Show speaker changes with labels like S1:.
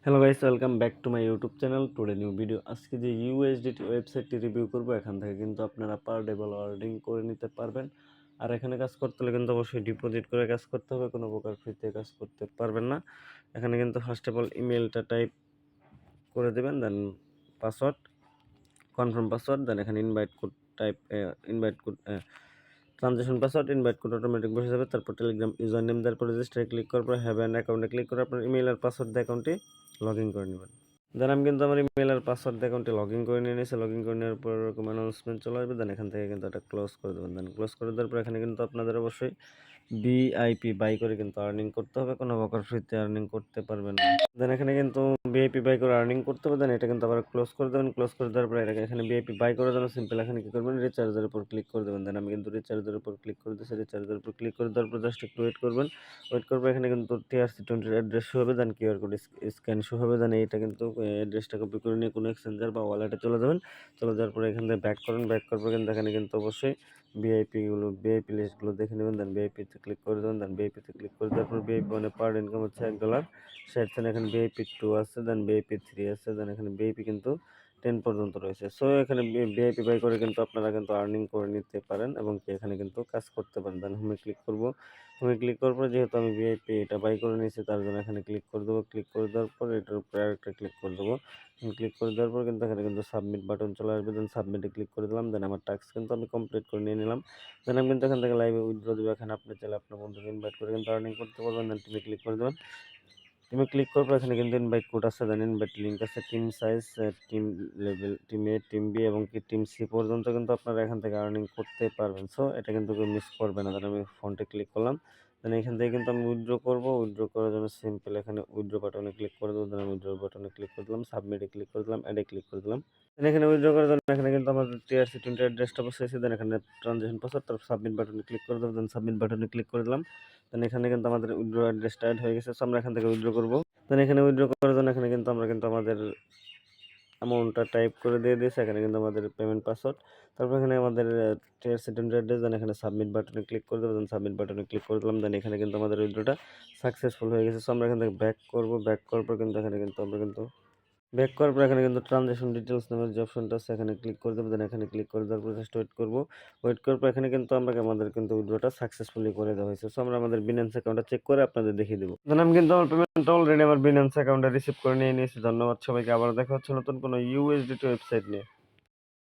S1: Hello guys, welcome back to my YouTube channel. Today new video. আজকে যে USDT ওয়েবসাইটটি review করব, এখান থেকে কিন্তু আপনারা পার ডে ভালো আর্নিং করে নিতে পারবেন। আর এখানে কাজ করতে হলে কিন্তু অবশ্যই ডিপোজিট করে কাজ করতে হবে, কোনো প্রকার ফ্রিতে কাজ করতে পারবেন না। এখানে কিন্তু ফার্স্ট অফ অল ইমেলটা টাইপ করে দেবেন, দেন পাসওয়ার্ড, কনফার্ম পাসওয়ার্ড, দেন এখানে invite code type, invite code, transaction password, invite code automatic বসে যাবে। তারপর টেলিগ্রাম ইউজার নেম, তারপর রেজিস্টারে ক্লিক করার পর হ্যাভ অ্যান অ্যাকাউন্টে ক্লিক করে আপনার ইমেল আর পাসওয়ার্ড দিয়ে অ্যাকাউন্টে লগ ইন করে নেবেন। দেন আমি কিন্তু আমার ইমেল আর পাসওয়ার্ড দিয়ে অ্যাকাউন্টে লগ ইন করে নিয়ে নিয়েছি। লগ ইন করে নেওয়ার পর এরকম অ্যানাউন্সমেন্ট চলে আসবে। দেন এখান থেকে কিন্তু এটা ক্লোজ করে দেবেন। দেন ক্লোজ করে দেওয়ার পর এখানে কিন্তু আপনাদের অবশ্যই ভিআইপি বাই করে কিন্তু আর্নিং করতে হবে, কোনো প্রকার ফ্রিতে আর্নিং করতে পারবেন না। দেন এখানে কিন্তু ভিআইপি বাই করে আর্নিং করতে হবে। দেন এটা কিন্তু আবার ক্লোজ করে দেবেন। ক্লোজ করে দেওয়ার পর এটাকে এখানে ভিআইপি বাই করার জন্য সিম্পল এখানে কি করবেন, রিচার্জের উপর ক্লিক করে দেবেন। দেন আমি কিন্তু রিচার্জের উপর ক্লিক করে দিয়েছি। রিচার্জের উপর ক্লিক করে দেওয়ার পর জাস্ট একটু ওয়েট করবেন। ওয়েট করবো, এখানে কিন্তু TRC20 অ্যাড্রেস শো হবে। দেন কিউআর কোড স্ক্যান শো হবে। দেন এইটা কিন্তু অ্যাড্রেসটা কপি করে নিয়ে কোনো এক্সচেঞ্জার বা ওয়ালেটে চলে যাবেন। চলে যাওয়ার পরে এখান থেকে ব্যাক করুন। ব্যাক করার পর কিন্তু এখানে কিন্তু অবশ্যই ভিআইপি লিস্টগুলো দেখে নেবেন। দেন ভিআইপিতে ক্লিক করে দেবেন। দেন ভিআইপিতে ক্লিক করে দেওয়ার পর ভিআইপি মানে পার ইনকাম হচ্ছে $1 সেখানে এখানে ভিআইপি 2 আছে, দেন ভিআইপি 3 আছে, দেন এখানে ভিআইপি কিন্তু 10 পর্যন্ত রয়েছে। সো এখানে ভিআইপি বাই করে কিন্তু আপনারা কিন্তু আর্নিং করে নিতে পারেন এবং কি এখানে কিন্তু কাজ করতে পারেন। দেন হোমে ক্লিক করব। হোমে ক্লিক করার পর যেহেতু আমি ভিআইপি এটা বাই করে নিয়েছি, তার জন্য এখানে ক্লিক করে দেবো। ক্লিক করে দেওয়ার পর এটার উপরে আরেকটা ক্লিক করে দেবো। ক্লিক করে দেওয়ার পর কিন্তু এখানে কিন্তু সাবমিট বাটন চলে আসবে। দেন সাবমিটে ক্লিক করে দিলাম। দেন আমার টাস্ক কিন্তু আমি কমপ্লিট করে নিয়ে নিলাম। দেন আমি কিন্তু এখান থেকে লাইভে উইথড্র দেবো। এখানে আপনি চাইলে আপনার বন্ধুকে ইনভাইট করে কিন্তু আর্নিং করতে পারবেন। দেন টিমে ক্লিক করে দেবেন। টিমে ক্লিক করার পর এখানে কিন্তু ইনভাইট কোড আছে, দেন ইনভাইট লিঙ্ক আছে, team size, team level, team A, team B এবং কি টিম সি পর্যন্ত কিন্তু আপনারা এখান থেকে আর্নিং করতে পারবেন। সো এটা কিন্তু কেউ মিস করবে না। দেন আমি ফোনটে ক্লিক করলাম। দেন এখান থেকে কিন্তু আমি উইথড্র করবো। উইথড্র করার জন্য সিম্পল এখানে উইথড্র বাটনে ক্লিক করে দেবো। দেন আমি উইথড্র বাটনে ক্লিক করে দিলাম, সাবমিটে ক্লিক করে দিলাম, অ্যাডে ক্লিক করে দিলাম। দেন এখানে উইথড্র করার জন্য এখানে কিন্তু আমাদের TRC20 অ্যাড্রেসটা বসেছে। দেন এখানে ট্রানজেকশন পাসওয়ার্ড, তারপর সাবমিট বাটনে ক্লিক করে দেবো। দেন সাবমিট বাটনে ক্লিক করে দিলাম। দেন এখানে কিন্তু আমাদের উইথড্র অ্যাড্রেসটা অ্যাড হয়ে গেছে। সো আমরা এখান থেকে উইথড্র করবো। দেন এখানে উইথড্র করার জন্য এখানে কিন্তু আমরা কিন্তু আমাদের অ্যামাউন্টটা টাইপ করে দিয়ে দিয়েছি। এখানে কিন্তু আমাদের পেমেন্ট পাসওয়ার্ড, তারপর এখানে আমাদের TRC20 অ্যাড্রেস, দেন এখানে সাবমিট বাটনে ক্লিক করে দেবো। দেন সাবমিট বাটনে ক্লিক করে দিলাম। দেন এখানে কিন্তু আমাদের উইথড্রটা সাকসেসফুল হয়ে গেছে। সো আমরা এখান থেকে ব্যাক করবো। ব্যাক করার পর কিন্তু এখানে কিন্তু আমরা কিন্তু ব্যাক করার পর এখানে কিন্তু ট্রানজ্যাকশন ডিটেইলস নামের যে অপশনটা আছে এখানে ক্লিক করে দেবো। দেন এখানে ক্লিক করে দেওয়ার পর জাস্ট ওয়েট করবো। ওয়েট করার পর এখানে কিন্তু আমাদের কিন্তু উইথড্রটা সাকসেসফুলি করে দেওয়া হয়েছে। সো আমরা আমাদের বিনান্স অ্যাকাউন্টটা চেক করে আপনাদের দেখিয়ে দেবো। দেন আমি কিন্তু আমার পেমেন্টটা অলরেডি আমার বিনান্স অ্যাকাউন্টে রিসিভ করে নিয়ে নিয়েছি। ধন্যবাদ সবাইকে। আবার দেখা হচ্ছে নতুন কোনো ইউএসডিটি ওয়েবসাইট নিয়ে।